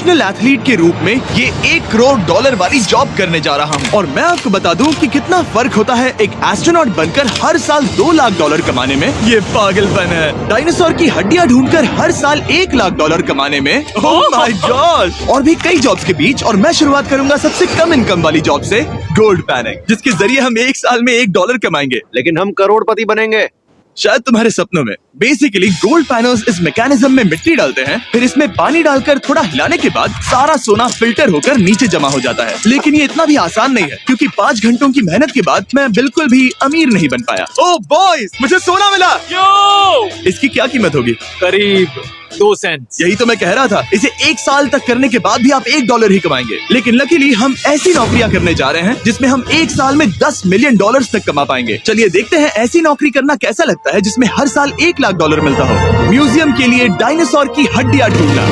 Professional athlete के रूप में ये $1 करोड़ वाली जॉब करने जा रहा हूँ। और मैं आपको बता दूं कि कितना फर्क होता है एक एस्ट्रोनॉट बनकर हर साल $2 लाख कमाने में। ये पागलपन है। डायनासोर की हड्डियाँ ढूंढकर हर साल $1 लाख कमाने में। Oh my God. और भी कई जॉब्स के बीच, और मैं शुरुआत करूंगा सबसे कम इनकम वाली जॉब से, गोल्ड पैनिंग, जिसके जरिए हम एक साल में $1 कमाएंगे। लेकिन हम करोड़पति बनेंगे शायद तुम्हारे सपनों में। बेसिकली गोल्ड पैनर्स इस मैकेनिज्म में मिट्टी डालते हैं, फिर इसमें पानी डालकर थोड़ा हिलाने के बाद सारा सोना फिल्टर होकर नीचे जमा हो जाता है। लेकिन ये इतना भी आसान नहीं है, क्योंकि 5 घंटों की मेहनत के बाद मैं बिल्कुल भी अमीर नहीं बन पाया। ओह बॉयज, मुझे सोना मिला। इसकी क्या कीमत होगी? करीब 2 सेंट। यही तो मैं कह रहा था। इसे 1 साल तक करने के बाद भी आप $1 ही कमाएंगे। लेकिन लकीली हम ऐसी नौकरियां करने जा रहे हैं जिसमें हम 1 साल में $10 मिलियन तक कमा पाएंगे। चलिए देखते हैं ऐसी नौकरी करना कैसा लगता है जिसमें हर साल $1 लाख मिलता हो। म्यूजियम के लिए डायनासोर की हड्डियां ढूंढना।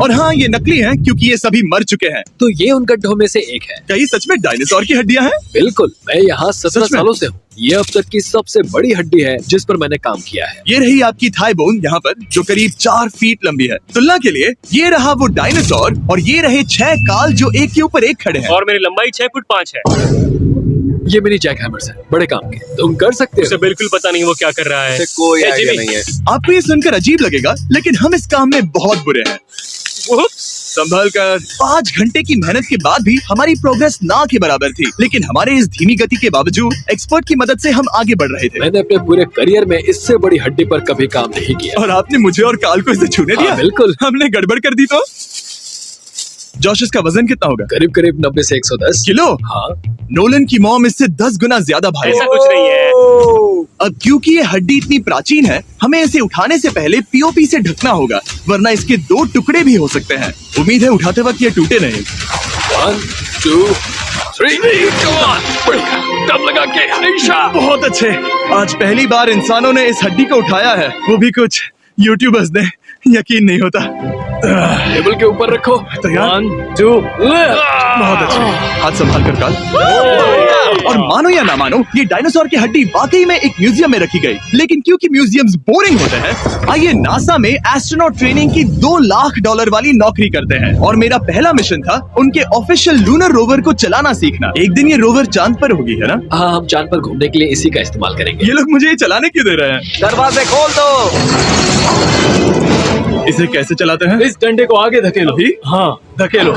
और हाँ, ये नकली हैं क्योंकि ये सभी मर चुके हैं। तो ये उन गड्ढों में से एक है। क्या ये सच में डायनासोर की हड्डियां हैं? बिल्कुल, मैं यहाँ 17 सच में? सालों से हूँ। ये अब तक की सबसे बड़ी हड्डी है जिस पर मैंने काम किया है। ये रही आपकी थाई बोन यहाँ पर, जो करीब 4 फीट लंबी है। तुलना के लिए ये रहा वो डायनासोर, और ये रहे 6 काल जो एक के ऊपर एक खड़े हैं। और मेरी लंबाई 6 फुट 5 है। ये मेरी जैक हैमर्स है, बड़े काम के। तुम कर सकते उसे हो। बिल्कुल पता नहीं वो क्या कर रहा है। इसे कोई ए, आइडिया जिमी, नहीं है। आपको ये सुनकर अजीब लगेगा, लेकिन हम इस काम में बहुत बुरे हैं। वो संभल कर 5 घंटे की मेहनत के बाद भी हमारी प्रोग्रेस ना के बराबर थी। लेकिन हमारे इस धीमी गति के बावजूद एक्सपर्ट की मदद से हम आगे बढ़ रहे थे। मैंने अपने पूरे करियर में इससे बड़ी हड्डी पर कभी काम नहीं किया। और आपने मुझे और काल को इसे छूने दिया? हाँ, बिल्कुल। हमने गड़बड़ कर दी तो? जोश, इसका वजन कितना होगा? करीब करीब 90 से 110 किलो? हाँ। नोलन की मॉम इससे 10 गुना ज्यादा भारी ऐसा है। कुछ नहीं है। अब क्योंकि ये हड्डी इतनी प्राचीन है, हमें इसे उठाने से पहले पीओपी से ढकना होगा, वरना इसके 2 टुकड़े भी हो सकते हैं। उम्मीद है उठाते वक्त ये टूटे नहीं। 1 2 3 come on, दम लगा के ऐशा। बहुत अच्छे। आज पहली बार इंसानों ने इस हड्डी को उठाया है, वो भी कुछ यूट्यूबर्स ने। यकीन नहीं होता। टेबल के ऊपर रखो। तैयार? 1 2 बहुत अच्छे। हाथ संभाल कर काल। और मानो या ना मानो, ये डायनासोर की हड्डी वाकई में एक म्यूजियम में रखी गई। लेकिन क्योंकि म्यूजियम्स बोरिंग होते हैं, आइए नासा में एस्ट्रोनॉट ट्रेनिंग की $2 लाख वाली नौकरी करते हैं। और मेरा पहला मिशन था उनके ऑफिशियल लूनर रोवर को चलाना सीखना। एक दिन ये रोवर चांद पर होगी, है ना? हाँ, हम चांद पर घूमने के लिए इसी का इस्तेमाल करेंगे। ये लोग मुझे ये चलाने क्यों दे रहे हैं? दरवाजे खोल दो। इसे कैसे चलाते हैं? इस डंडे को आगे धकेलो। अभी? हाँ, धकेलो।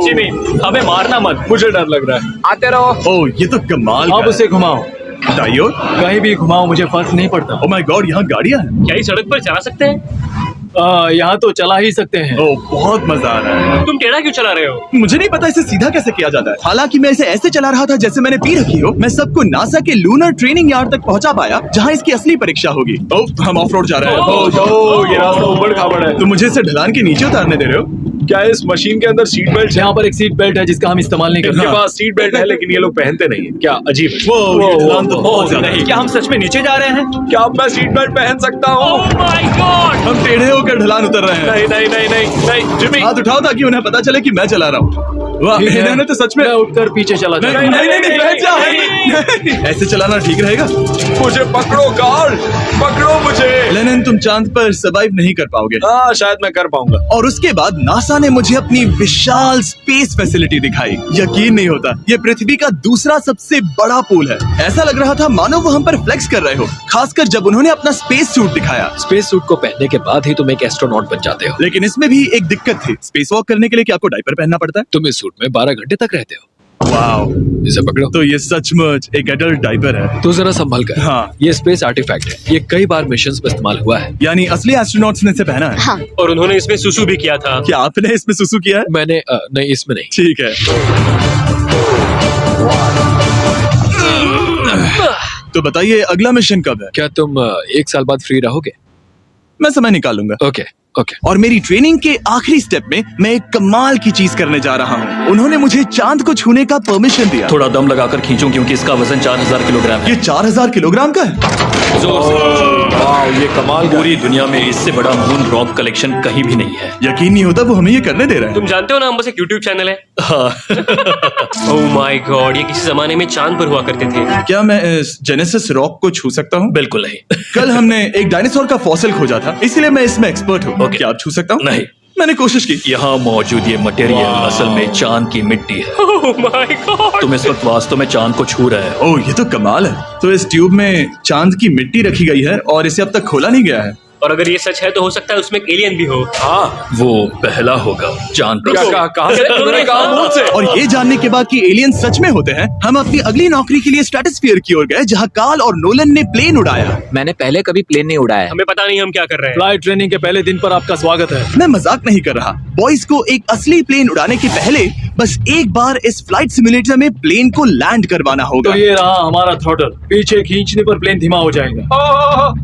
जिमी, हमें मारना मत। मुझे डर लग रहा है। आते रहो। ओह, ये तो कमाल अब का उसे घुमाओ। है। दाईं ओर? कहीं भी घुमाओ, मुझे फर्क नहीं पड़ता। ओह माय गॉड, यहाँ गाड़ियाँ हैं। क्या इस सड़क पर चला सकते हैं? यहाँ तो चला ही सकते हैं। ओह, बहुत मजा आ रहा है। तुम टेढ़ा क्यों चला रहे हो? मुझे नहीं पता इसे सीधा कैसे किया जाता है। हालांकि मैं इसे ऐसे चला रहा था जैसे मैंने पी रखी हो। मैं सबको नासा के लूनर ट्रेनिंग यार्ड तक पहुंचा पाया, जहां इसकी असली परीक्षा होगी। ओह, हम ऑफ रोड जा रहे हैं। ये रास्ता ऊबड़ खाबड़ है। तो मुझे इसे ढलान के नीचे उतारने दे रहे हो? क्या इस मशीन के अंदर सीट बेल्ट? यहाँ पर एक सीट बेल्ट है जिसका हम इस्तेमाल नहीं करते। हाँ। पास सीट बेल्ट है लेकिन ये लोग पहनते नहीं है। क्या अजीब है। ये ढलान तो बहुत ज्यादा है। क्या हम सच में नीचे जा रहे हैं? क्या अब मैं सीट बेल्ट पहन सकता हूँ? Oh my God! हम टेढ़े होकर ढलान उतर रहे हैं। नहीं नहीं नहीं नहीं नहीं जिमी, हाथ उठाओ ताकि उन्हें पता चले कि मैं चला रहा हूँ। वाह, ठीक है। इन्होंने तो सच में मैं उठकर पीछे चला नहीं जाऊँ। नहीं नहीं, नहीं, बैठ जा। ऐसे चलाना ठीक रहेगा? मुझे पकड़ो कार्ल, पकड़ो मुझे। लेनिन, तुम चांद पर सर्वाइव नहीं कर पाओगे। हाँ, शायद मैं कर पाऊंगा। और उसके बाद नासा ने मुझे अपनी विशाल स्पेस फैसिलिटी दिखाई। यकीन नहीं होता, ये पृथ्वी का दूसरा सबसे बड़ा पूल है। ऐसा लग रहा था मानो वो हम पर फ्लेक्स कर रहे हो, खासकर जब उन्होंने अपना स्पेस सूट दिखाया। स्पेस सूट को पहनने के बाद ही तुम एक एस्ट्रोनॉट बन जाते हो। लेकिन इसमें भी एक दिक्कत थी। स्पेस वॉक करने के लिए क्या आपको डायपर पहनना पड़ता है? तुम इस सूट में 12 घंटे तक रहते हो। वाओ, इसे पकड़ो। तो ये सचमुच एक एडल्ट डायपर है। तो जरा संभल कर। हाँ। ये स्पेस आर्टिफैक्ट है। ये कई बार मिशंस में इस्तेमाल हुआ है। यानी असली एस्ट्रोनॉट्स ने इसे पहना है? हाँ। और उन्होंने इसमें सुसु भी किया था। क्या आपने इसमें सुसु किया है? मैंने नहीं, इसमें नहीं। ठीक है। तो बताइए अगला मिशन कब है? क्या तुम 1 साल बाद फ्री रहोगे? मैं समय निकालूंगा। Okay okay. और मेरी ट्रेनिंग के आखिरी स्टेप में मैं एक कमाल की चीज करने जा रहा हूँ। उन्होंने मुझे चांद को छूने का परमिशन दिया। थोड़ा दम लगाकर खींचो क्योंकि इसका वजन 4000 किलोग्राम है। ये 4000 किलोग्राम का है? जोर से। वाह, ये कमाल का पूरी दुनिया में इससे बड़ा मून रॉक कलेक्शन कहीं भी नहीं है। यकीन नहीं होता वो हमें ये करने दे रहे हैं। तुम जानते हो ना, हम बस एक YouTube चैनल है। हाँ। Oh my God! ये किसी जमाने में चांद पर हुआ करते थे। क्या मैं इस जेनेसिस रॉक को छू सकता हूँ? बिल्कुल नहीं। कल हमने एक डायनासोर का फॉसिल खोजा था, इसलिए मैं इसमें एक्सपर्ट हूँ। Okay. क्या आप छू सकता हूँ? नहीं। मैंने कोशिश की। यहाँ मौजूद ये मटेरियल असल में चांद की मिट्टी है। Oh my God. तुम इस वक्त वास्तव में चांद को छू रहे हो। ओह, ये तो कमाल है। तो इस ट्यूब में चांद की मिट्टी रखी गई है और इसे अब तक खोला नहीं गया है। और अगर ये सच है तो हो सकता है उसमें एक एलियन भी हो। हाँ, वो पहला होगा चांद पर। कहाँ से तुमने कहा मुंह से? और ये जानने के बाद कि एलियन सच में होते हैं, हम अपनी अगली नौकरी के लिए स्ट्रेटोस्फीयर की ओर गए, जहाँ कार्ल और नोलन ने प्लेन उड़ाया। मैंने पहले कभी प्लेन नहीं उड़ाया। हमें पता नहीं हम क्या कर रहे हैं। फ्लाइट ट्रेनिंग के पहले दिन पर आपका स्वागत है। मैं मजाक नहीं कर रहा। बॉयज को एक असली प्लेन उड़ाने के पहले बस एक बार इस फ्लाइट सिमुलेटर में प्लेन को लैंड करवाना होगा। तो ये रहा हमारा थ्रॉटल। पीछे खींचने पर प्लेन धीमा हो जाएगा।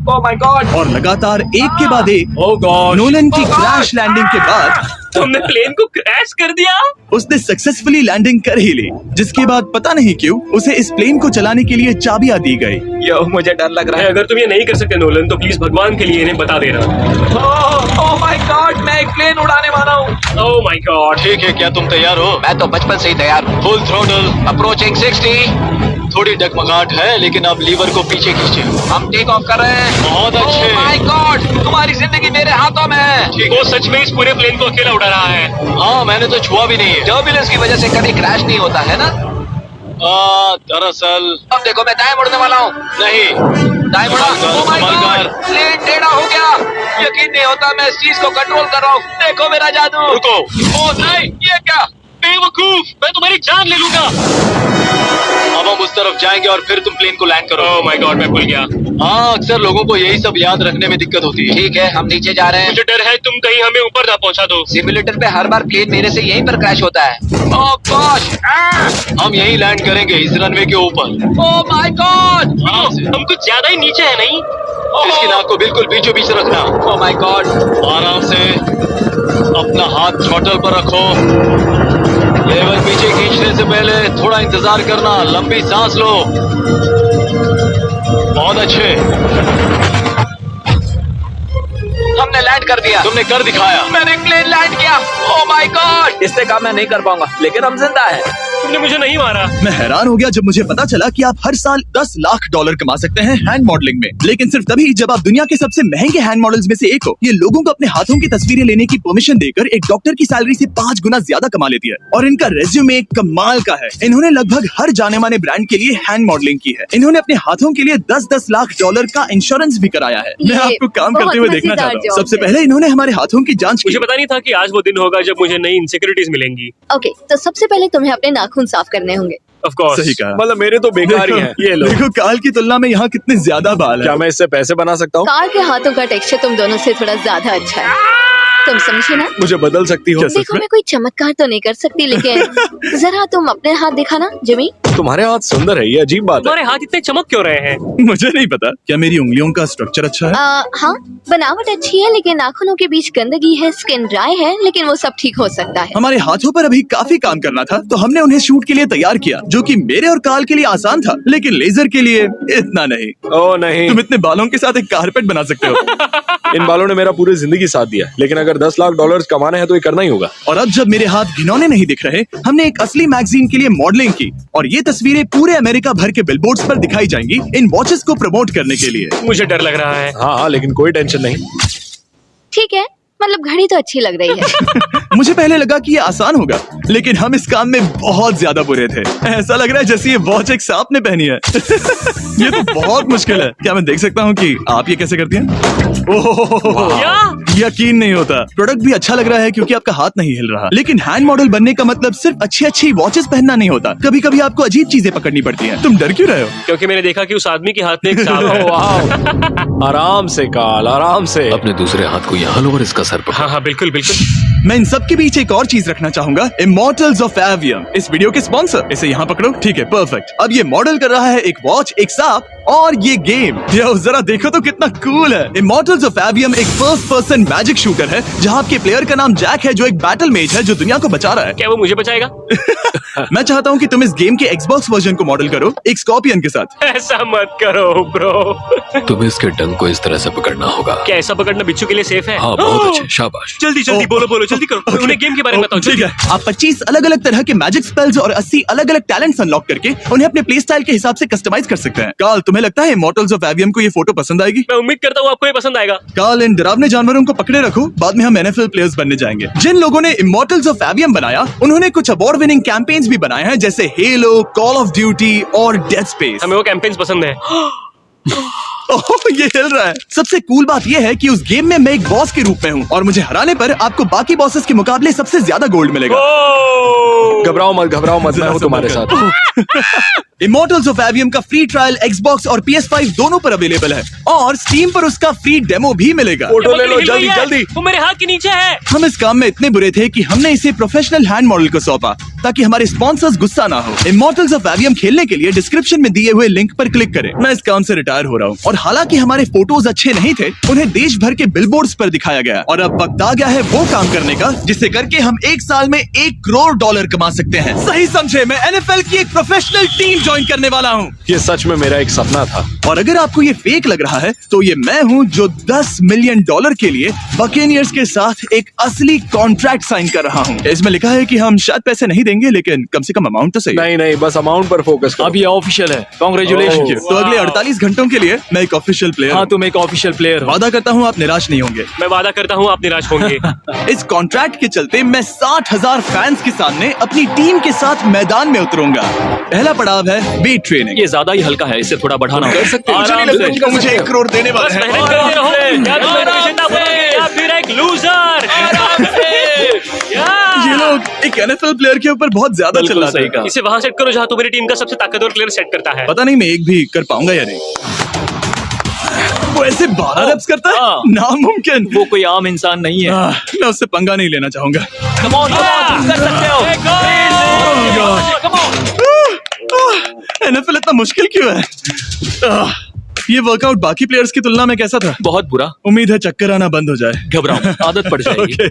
Oh my God. और लगातार एक के बाद एक ओह गॉड। नोलन की क्रैश लैंडिंग के बाद तुमने प्लेन को क्रैश कर दिया। उसने सक्सेसफुली लैंडिंग कर ही ली, जिसके बाद पता नहीं क्यों उसे इस प्लेन को चलाने के लिए चाबियां दी गई। यो, मुझे डर लग रहा है। अगर तुम ये नहीं कर सकते नोलन तो प्लीज भगवान के लिए इन्हें बता देना। ओह माय गॉड, मैं एक प्लेन उड़ाने वाला हूँ। Oh my God. ठीक है, क्या तुम तैयार हो? मैं तो बचपन से ही तैयार हूँ। Full throttle. अप्रोचिंग 60। थोड़ी डगमगाहट है, लेकिन अब लीवर को पीछे खींचे। हम टेक ऑफ कर रहे हैं। बहुत अच्छे। ओह माय गॉड, तुम्हारी जिंदगी मेरे हाथों में है। वो सच में इस पूरे प्लेन को अकेला उड़ा रहा है। हाँ, मैंने तो छुआ भी नहीं है। टर्बुलेंस की वजह से कभी क्रैश नहीं होता है ना। दरअसल अब देखो, मैं दाएं मुड़ने वाला हूँ। नहीं। दाएं मुड़ा। संभल ओह माय कर, संभल गॉड, प्लेन टेढ़ा हो गया। यकीन नहीं होता मैं इस चीज को कंट्रोल कर रहा हूँ। देखो मेरा जादू। रुको। ओह नहीं, ये क्या? बेवकूफ, मैं तुम्हारी जान ले लूंगा। अब हम उस तरफ जाएंगे और फिर तुम प्लेन को लैंड करो। ओह माय गॉड, मैं भूल गया। हाँ, अक्सर लोगों को यही सब याद रखने में दिक्कत होती है। ठीक है, हम नीचे जा रहे हैं। मुझे डर है तुम कहीं हमें ऊपर ना पहुंचा दो। सिमुलेटर पे हर बार प्लेन मेरे से यहीं पर क्रैश होता है। ओह गॉश। हम यहीं लैंड करेंगे, इस रनवे के ऊपर। Oh my God. हम कुछ ज्यादा ही नीचे है नहीं? इसकी नाक को बिल्कुल बीचों बीच रखना। Oh my God. आराम से अपना हाथ थ्रॉटल पर रखो। लेवर पीछे खींचने से पहले थोड़ा इंतजार करना। लंबी सांस लो। बहुत अच्छे। हमने लैंड कर दिया। तुमने कर दिखाया। मैंने प्लेन लैंड किया। Oh my God. इससे काम मैं नहीं कर पाऊंगा, लेकिन हम जिंदा हैं। तुमने मुझे नहीं मारा। मैं हैरान हो गया जब मुझे पता चला कि आप हर साल 10 लाख डॉलर कमा सकते हैं हैंड मॉडलिंग में, लेकिन सिर्फ तभी जब आप दुनिया के सबसे महंगे हैंड मॉडल्स में से एक हो। ये लोगों को अपने हाथों की तस्वीरें लेने की परमिशन देकर एक डॉक्टर की सैलरी से 5 गुना ज्यादा कमा लेती है। और इनका रेज्यूमे कमाल का है। इन्होंने लगभग हर जाने माने ब्रांड के लिए हैंड मॉडलिंग की है। इन्होंने अपने हाथों के लिए 10-10 लाख डॉलर का इंश्योरेंस भी कराया है। मैं आपको काम करते हुए देखना चाहता हूँ। सबसे पहले इन्होंने हमारे हाथों की जांच की। मुझे पता नहीं था कि आज वो दिन होगा जब मुझे नई इनसिक्योरिटीज मिलेंगी। ओके, तो सबसे पहले तुम्हें अपने नाखून साफ करने होंगे। Of course. सही कहा। मतलब मेरे तो बेकार ही हैं। ये लो। देखो काल की तुलना में यहाँ कितने ज्यादा बाल क्या है। मैं इससे पैसे बना सकता हूँ? कार के हाथों का टेक्सचर तुम दोनों से थोड़ा ज्यादा अच्छा है। तुम समझे ना? मुझे बदल सकती हो? देखो, मैं कोई चमत्कार तो नहीं कर सकती, लेकिन जरा तुम अपने हाथ दिखाना जिमी। तुम्हारे हाथ सुंदर है, ये अजीब बात है। तुम्हारे हाथ इतने चमक क्यों रहे हैं? मुझे नहीं पता। क्या मेरी उंगलियों का स्ट्रक्चर अच्छा है? हाँ, बनावट अच्छी है, लेकिन नाखूनों के बीच गंदगी है, स्किन ड्राई है, लेकिन वो सब ठीक हो सकता है। हमारे हाथों पर अभी काफी काम करना था, तो हमने उन्हें शूट के लिए तैयार किया, जो कि मेरे और काल के लिए आसान था, लेकिन लेजर के लिए इतना नहीं। ओह नहीं। तुम इतने बालों के साथ एक कारपेट बना सकते हो। इन बालों ने मेरा पूरी जिंदगी साथ दिया, लेकिन अगर 10 लाख डॉलर कमाने हैं तो ये करना ही होगा। और अब जब मेरे हाथ घिनौने नहीं दिख रहे, हमने एक असली मैगजीन के लिए मॉडलिंग की, और ये तस्वीरें पूरे अमेरिका भर के बिलबोर्ड्स पर दिखाई जाएंगी इन वॉचेस को प्रमोट करने के लिए। मुझे डर लग रहा है। हाँ, लेकिन कोई टेंशन नहीं। ठीक है, मतलब घड़ी तो अच्छी लग रही है। मुझे पहले लगा कि ये आसान होगा, लेकिन हम इस काम में बहुत ज्यादा बुरे थे। ऐसा लग रहा है जैसे ये वॉच एक सांप ने पहनी है। ये तो बहुत मुश्किल है। क्या मैं देख सकता हूँ कि आप ये कैसे करती हैं? ओह, क्या? यकीन नहीं होता। प्रोडक्ट भी अच्छा लग रहा है क्योंकि आपका हाथ नहीं हिल रहा, लेकिन हैंड मॉडल बनने का मतलब सिर्फ अच्छी वॉचेस पहनना नहीं होता। कभी कभी आपको अजीब चीजें पकड़नी पड़ती हैं। तुम डर क्यों रहे हो? क्योंकि मैंने देखा कि उस आदमी के हाथ में एक सांप है। वाह। आराम से काल, आराम से। अपने दूसरे हाथ को यहाँ लो और इसका सर पकड़ो। हाँ हाँ, बिल्कुल बिल्कुल। मैं इन सब के बीच एक और चीज रखना चाहूंगा, इमॉर्टल्स ऑफ एवियम, इस वीडियो के स्पॉन्सर। इसे यहाँ पकड़ो। ठीक है, परफेक्ट। अब ये मॉडल कर रहा है एक वॉच, एक सांप और ये गेम। जरा देखो तो कितना कूल है। इमॉर्टल्स ऑफ एवियम एक फर्स्ट पर्सन मैजिक शूटर है, जहाँ आपके प्लेयर का नाम जैक है, जो एक बैटल मेज है जो दुनिया को बचा रहा है। क्या वो मुझे बचाएगा? मैं चाहता हूँ कि तुम इस गेम के Xbox वर्जन को मॉडल करो एक स्कॉर्पियन के साथ। ऐसा मत करो ब्रो। तुम्हें इसके डंक को इस तरह से पकड़ना होगा। क्या ऐसा पकड़ना बिच्छू के लिए सेफ है? हाँ बहुत अच्छे, शाबाश। जल्दी जल्दी बोलो बोलो, जल्दी करो। उन्हें गेम के बारे में बताओ ठीक जल्दी। है, आप 25 अलग अलग तरह के मैजिक स्पेल्स और 80 अलग अलग टैलेंट्स अनलॉक करके उन्हें अपने प्ले स्टाइल के हिसाब से कस्टमाइज कर सकते हैं। कार्ल, तुम्हें लगता है इमॉर्टल्स ऑफ एवियम को ये फोटो पसंद आएगी? मैं उम्मीद करता हूँ आपको ये पसंद आएगा। कार्ल, इन डरावने जानवरों को पकड़े रखो, बाद में हम NFL प्लेयर्स बनने जाएंगे। जिन लोगों ने इमॉर्टल्स ऑफ एवियम बनाया उन्होंने कुछ अवार्ड विनिंग कैंपेन्स भी बनाए हैं, जैसे हेलो, कॉल ऑफ ड्यूटी और डेड स्पेस। हमें वो कैंपेन्स पसंद है। ओह, ये हिल रहा है। सबसे कूल बात ये है कि उस गेम में मैं एक बॉस के रूप में हूँ और मुझे हराने पर आपको बाकी बॉसेस के मुकाबले सबसे ज्यादा गोल्ड मिलेगा। घबराओ मत, मैं हूँ तुम्हारे साथ। इमॉर्टल्स ऑफ एवियम का फ्री ट्रायल Xbox और PS5 दोनों पर अवेलेबल है और Steam पर उसका फ्री डेमो भी मिलेगा। फोटो ले लो हिल रही जल्दी है। जल्दी। वो मेरे हाथ के नीचे है। हम इस काम में इतने बुरे थे कि हमने इसे प्रोफेशनल हैंड मॉडल को सौंपा ताकि हमारे स्पॉन्सर्स गुस्सा ना हो। इमॉर्टल्स ऑफ एवियम खेलने के लिए डिस्क्रिप्शन में दिए हुए लिंक पर क्लिक करें। मैं इस काम से रिटायर हो रहा हूँ और हालांकि हमारे फोटोज अच्छे नहीं थे, उन्हें देश भर के बिलबोर्ड्स पर दिखाया गया और अब वक्त आ गया है वो काम करने का जिसे करके हम एक साल में $1 करोड़ कमा सकते हैं। सही समझे, मैं NFL की एक प्रोफेशनल टीम ज्वाइन करने वाला हूँ। ये सच में मेरा एक सपना था। और अगर आपको ये फेक लग रहा है तो ये मैं हूँ जो $10 मिलियन के लिए बकेनियर्स के साथ एक असली कॉन्ट्रैक्ट साइन कर रहा हूँ। इसमें लिखा है कि हम शायद पैसे नहीं देंगे लेकिन कम से कम अमाउंट तो सही। नहीं, बस अमाउंट पर फोकस करो। अब ये ऑफिशियल है। कांग्रेचुलेशन। तो अगले 48 घंटों के लिए मैं एक ऑफिशियल प्लेयर हाँ, हूँ। तुम एक ऑफिशियल प्लेयर हो। वादा करता हूँ आप निराश नहीं होंगे। मैं वादा करता हूँ आप निराश होंगे। इस कॉन्ट्रैक्ट के चलते मैं 60,000 फैंस के सामने अपनी टीम के साथ मैदान में उतरूंगा। पहला पड़ाव है वेट ट्रेनिंग। ये ज्यादा ही हल्का है, इसे थोड़ा बढ़ाना कर सकते हैं। मुझे नहीं लगता कि मुझे $1 करोड़ देने बस वाले हैं। मेहनत करते रहो। या तो मोटिवेशन ना बोलोगे या फिर एक लूजर। ये लोग एक NFL प्लेयर के ऊपर बहुत ज्यादा बिल्कुल चिल्लाते सही हैं। कहा। इसे वहां सेट करो जहां तुम्हारी टीम का सबसे ताकतवर प्लेयर सेट करता है। पता नहीं मैं एक भी कर पाऊंगा या नहीं। वो ऐसे 12 reps करता है, हाँ। नामुमकिन। वो कोई आम इंसान नहीं है। मैं उससे पंगा नहीं लेना चाहूंगा। Come on, तुम कर सकते हो। Come on। NFL इतना मुश्किल क्यों है? ये वर्कआउट बाकी प्लेयर्स की तुलना में कैसा था? बहुत बुरा। उम्मीद है चक्कर आना बंद हो जाए। घबराओ, आदत पड़ जाएगी। Okay.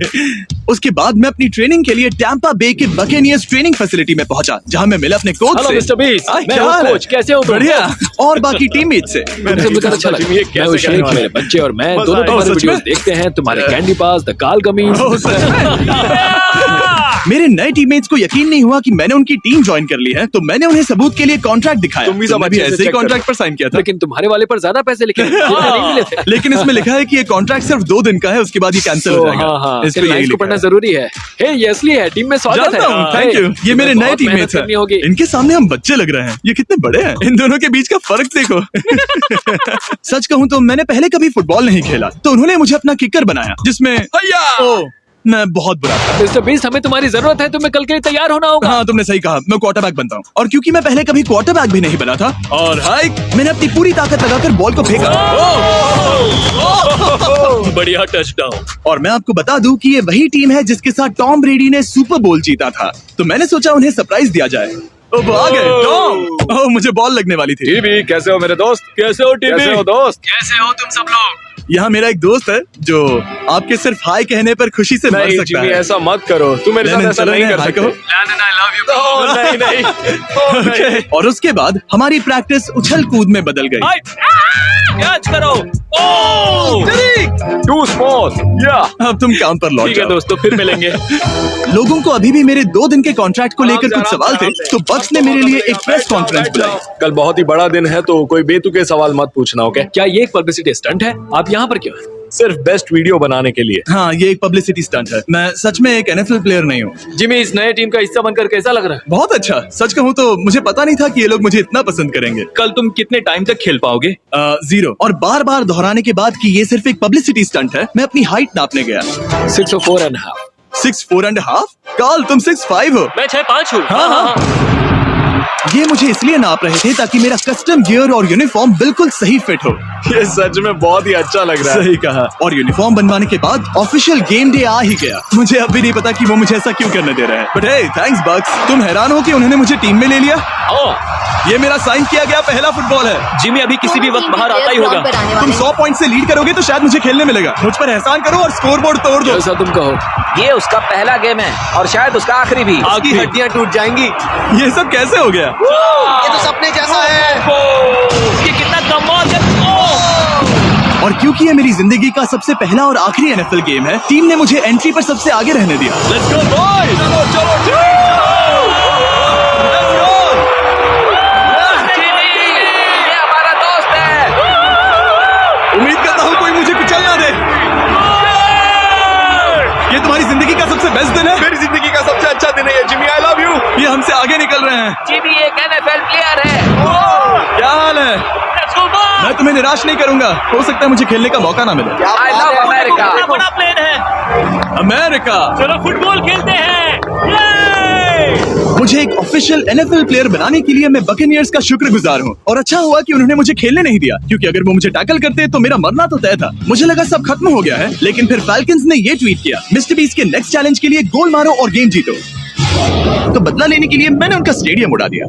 उसके बाद मैं अपनी ट्रेनिंग के लिए टैंपा बे के बकेनियर्स ट्रेनिंग फैसिलिटी में पहुंचा, जहां मैं मिला अपने कोच हेलो से। मिस्टर बीस, हाय, मैं क्या हूँ हाल है? कोच, कैसे हो तुम? बढ़िया। और बाकी टीममेट से। तुमसे मिलकर अच्छा लगा। ये कैसे मैं और शेख, करने वाले मेरे बच्चे और मैं मजा दोनों आएगा। तुम्हारे सच में? वीडियोस देखते हैं, तुम्हारे कैंडी पास, द काल कमीज। ओह, सच में? मेरे नए टीममेट्स को यकीन नहीं हुआ कि मैंने उनकी टीम ज्वाइन कर ली है, तो मैंने उन्हें सबूत के लिए कॉन्ट्रैक्ट दिखाया। तुम भी सब तुमने अच्छे से ऐसे ही check करो। कॉन्ट्रैक्ट पर साइन किया था। लेकिन तुम्हारे वाले पर ज्यादा पैसे लिखे हैं, जितने नहीं मिले थे। लेकिन इसमें लिखा है कि ये कॉन्ट्रैक्ट सिर्फ 2 दिन का है, उसके बाद ये कैंसिल हो जाएगा। हाँ, इस पे यही लाइन्स को लिखा पढ़ना है। जरूरी है। हे, ये असली है, टीम में स्वागत है। जानता हूँ, थैंक यू। ये मेरे नए टीममेट्स करनी होगी। हैं। इनके सामने हम बच्चे लग रहे हैं। ये कितने बड़े हैं। इन दोनों के बीच का फर्क देखो। सच कहूँ तो मैंने पहले कभी फुटबॉल नहीं खेला, तो उन्होंने मुझे अपना किकर बनाया, जिसमें ओह, मैं बहुत बुरा था। मिस्टर बीस, हमें तुम्हारी जरूरत है, तुम्हें कल के लिए तैयार होना होगा। हाँ, तुमने सही कहा, मैं क्वार्टरबैक बनता हूँ। और क्योंकि मैं पहले कभी क्वार्टरबैक भी नहीं बना था और हाय, मैंने अपनी पूरी ताकत लगाकर बॉल को फेंका। बढ़िया टचडाउन। और मैं आपको बता दूं कि ये वही टीम है जिसके साथ टॉम ब्रेडी ने सुपर बोल जीता था, तो मैंने सोचा उन्हें सरप्राइज दिया जाए। वो आ गए टॉम। ओह, मुझे बॉल लगने वाली थी। टीवी कैसे हो मेरे दोस्त? कैसे हो टीवी? कैसे हो दोस्त? कैसे हो तुम सब लोग? यहाँ मेरा एक दोस्त है जो आपके सिर्फ हाय कहने पर खुशी से मर नहीं सकता जिमी, है। ऐसा मत करो। तुम मेरे साथ लेनिन, ऐसा चलो नहीं इन्हें कर हाय सकते। कहो। लैंडन, I love you, bro। ओह, नहीं। और उसके बाद हमारी प्रैक्टिस उछल कूद में बदल गई। हाय, कैच करो। ओह, Too small. Yeah. अब तुम काम पर लौट ठीक है जाओ। दोस्तों, फिर मिलेंगे। लोगों को अभी भी मेरे 2 दिन के कॉन्ट्रैक्ट को लेकर आराम कुछ से, सवाल थे, आराम से। तो बक्स ने मेरे लिए एक प्रेस कॉन्फ्रेंस बुलाई। कल बहुत ही बड़ा दिन है, तो कोई बेतुके सवाल मत पूछना, ओके? क्या ये एक पब्लिसिटी स्टंट है? आप यहाँ पर क्यों हैं? सिर्फ बेस्ट वीडियो बनाने के लिए। हाँ, ये एक पब्लिसिटी स्टंट है। मैं सच में एक NFL प्लेयर नहीं हूँ। जिमी, इस नए टीम का हिस्सा बनकर कैसा लग रहा है? बहुत अच्छा। सच कहूँ तो मुझे पता नहीं था कि ये लोग मुझे इतना पसंद करेंगे। कल तुम कितने टाइम तक खेल पाओगे? 0। और बार बार दोहराने के बाद कि ये सिर्फ एक पब्लिसिटी स्टंट है, मैं अपनी हाइट नापने गया। 6'4.5". 6'4.5"? कार्ल, तुम 6'5" हो। मैं 6'5" हूँ। हाँ, हाँ। ये मुझे इसलिए नाप रहे थे ताकि मेरा कस्टम गियर और यूनिफॉर्म बिल्कुल सही फिट हो। ये सच में बहुत ही अच्छा लग रहा है। सही कहा। और यूनिफॉर्म बनवाने के बाद ऑफिशियल गेम डे आ ही गया। मुझे अब भी नहीं पता कि वो मुझे ऐसा क्यों करने दे रहा है। बट हे, थैंक्स बक्स। तुम हैरान हो कि उन्होंने मुझे टीम में ले लिया? ये मेरा साइन किया गया पहला फुटबॉल है। जिमी अभी किसी भी वक्त बाहर आता ही होगा। तुम 100 पॉइंट से लीड करोगे तो शायद मुझे खेलने मिलेगा। मुझ पर एहसान करो और स्कोर बोर्ड तोड़ दो। जैसा तुम कहो। ये उसका पहला गेम है और शायद उसका आखिरी भी। आपकी हड्डियां टूट जाएंगी। ये सब कैसे हो गया? ये तो सपने जैसा है। ये कितना कमाल है। और क्योंकि ये मेरी जिंदगी का सबसे पहला और आखिरी NFL गेम है, टीम ने मुझे एंट्री पर सबसे आगे रहने दिया। Let's go boys. चलो ये हमारा दोस्त है। उम्मीद करता हूँ कोई मुझे कुचल ना दे। ये तुम्हारी जिंदगी का सबसे बेस्ट दिन है। मेरी जिंदगी का सबसे अच्छा दिन है ये, जिमी। I love you. ये हमसे आगे निकल रहे हैं। जिमी एक NFL प्लेयर है। क्या हाल है? Let's go boys. मैं तुम्हें निराश नहीं करूंगा। हो सकता है मुझे खेलने का मौका ना मिले। I love America. कितना बड़ा प्लेन है। अमेरिका। चलो फुटबॉल खेलते हैं। ये मुझे एक ऑफिशियल NFL प्लेयर बनाने के लिए मैं बकेनियर्स का शुक्रगुजार हूँ। और अच्छा हुआ कि उन्होंने मुझे खेलने नहीं दिया, क्योंकि अगर वो मुझे टैकल करते तो मेरा मरना तो तय था। मुझे लगा सब खत्म हो गया है, लेकिन फिर फैल्कन्स ने ये ट्वीट किया, मिस्टर बीस्ट के नेक्स्ट चैलेंज के लिए गोल मारो और गेम जीतो। तो बदला लेने के लिए मैंने उनका स्टेडियम उड़ा दिया।